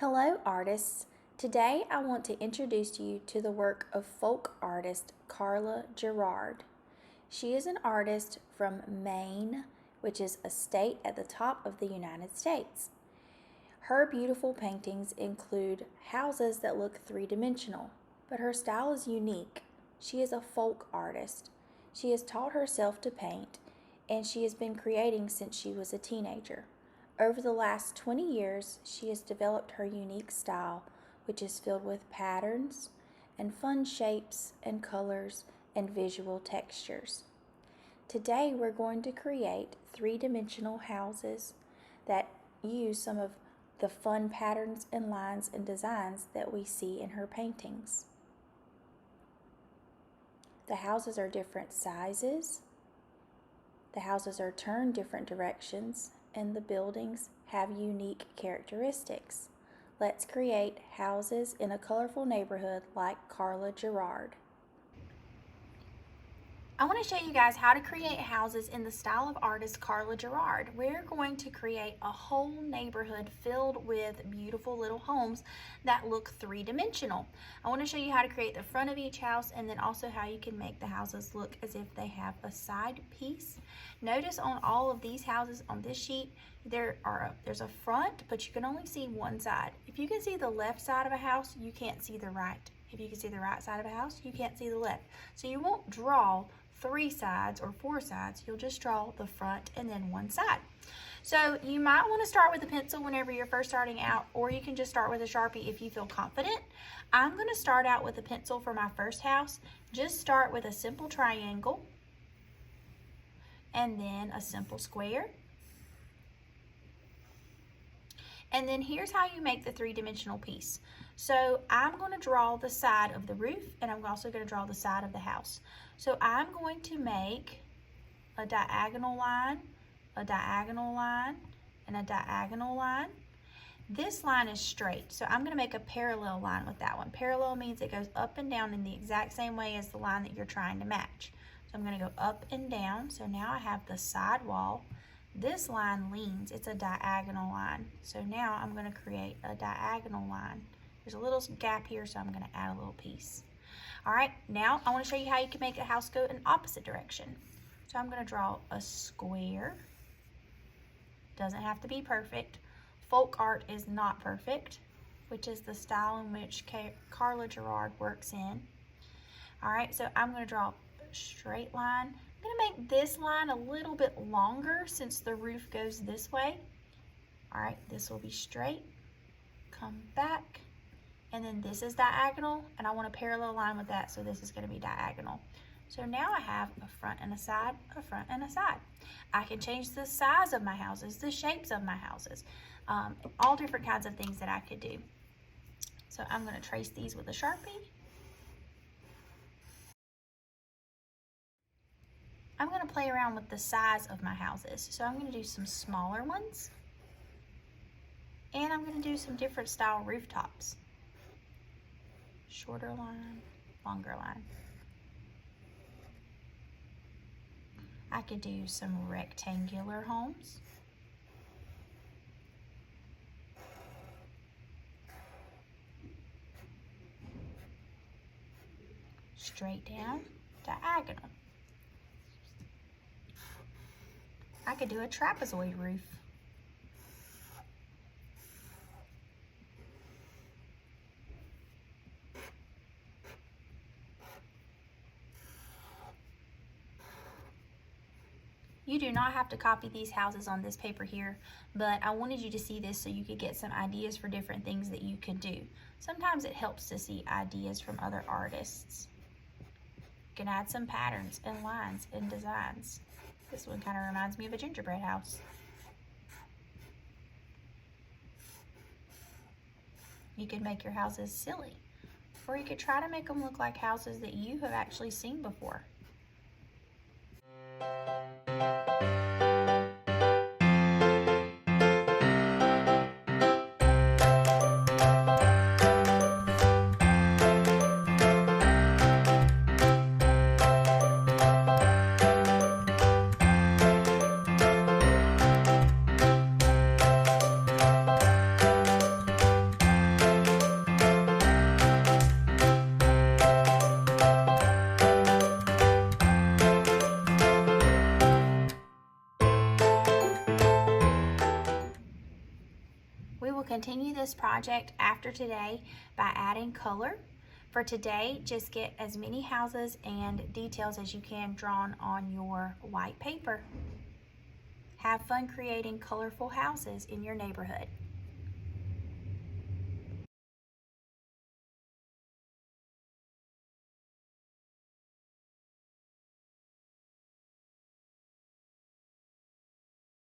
Hello, artists. Today I want to introduce you to the work of folk artist Karla Gerard. She is an artist from Maine, which is a state at the top of the United States. Her beautiful paintings include houses that look three-dimensional, but her style is unique. She is a folk artist. She has taught herself to paint, and she has been creating since she was a teenager. Over the last 20 years, she has developed her unique style, which is filled with patterns and fun shapes and colors and visual textures. Today, we're going to create three-dimensional houses that use some of the fun patterns and lines and designs that we see in her paintings. The houses are different sizes. The houses are turned different directions, and the buildings have unique characteristics. Let's create houses in a colorful neighborhood like Karla Gerard. I want to show you guys how to create houses in the style of artist Karla Gerard. We're going to create a whole neighborhood filled with beautiful little homes that look three-dimensional. I want to show you how to create the front of each house and then also how you can make the houses look as if they have a side piece. Notice on all of these houses on this sheet, there's a front, but you can only see one side. If you can see the left side of a house, you can't see the right. If you can see the right side of a house, you can't see the left. So you won't draw 3 sides or 4 sides. You'll just draw the front and then one side. So you might want to start with a pencil whenever you're first starting out, or you can just start with a Sharpie if you feel confident. I'm going to start out with a pencil for my first house. Just start with a simple triangle and then a simple square. And then here's how you make the three-dimensional piece. So I'm going to draw the side of the roof, and I'm also going to draw the side of the house. So I'm going to make a diagonal line, a diagonal line, and a diagonal line. This line is straight, so I'm going to make a parallel line with that one. Parallel means it goes up and down in the exact same way as the line that you're trying to match. So I'm going to go up and down. So now I have the side wall. This line leans, it's a diagonal line. So now I'm going to create a diagonal line. There's a little gap here, so I'm going to add a little piece. All right, now I want to show you how you can make a house go in opposite direction. So I'm going to draw a square. Doesn't have to be perfect. Folk art is not perfect, which is the style in which Karla Gerard works in. All right, so I'm going to draw a straight line. I'm going to make this line a little bit longer since the roof goes this way. All right, this will be straight. Come back. And then this is diagonal, and I want a parallel line with that, so this is going to be diagonal. So now I have a front and a side, a front and a side. I can change the size of my houses, the shapes of my houses, all different kinds of things that I could do. So I'm going to trace these with a Sharpie. I'm going to play around with the size of my houses. So I'm going to do some smaller ones, and I'm going to do some different style rooftops. Shorter line, longer line. I could do some rectangular homes. Straight down, diagonal. I could do a trapezoid roof. You do not have to copy these houses on this paper here, but I wanted you to see this so you could get some ideas for different things that you could do. Sometimes it helps to see ideas from other artists. You can add some patterns and lines and designs. This one kind of reminds me of a gingerbread house. You could make your houses silly, or you could try to make them look like houses that you have actually seen before. continue this project after today by adding color. For today, just get as many houses and details as you can drawn on your white paper. Have fun creating colorful houses in your neighborhood.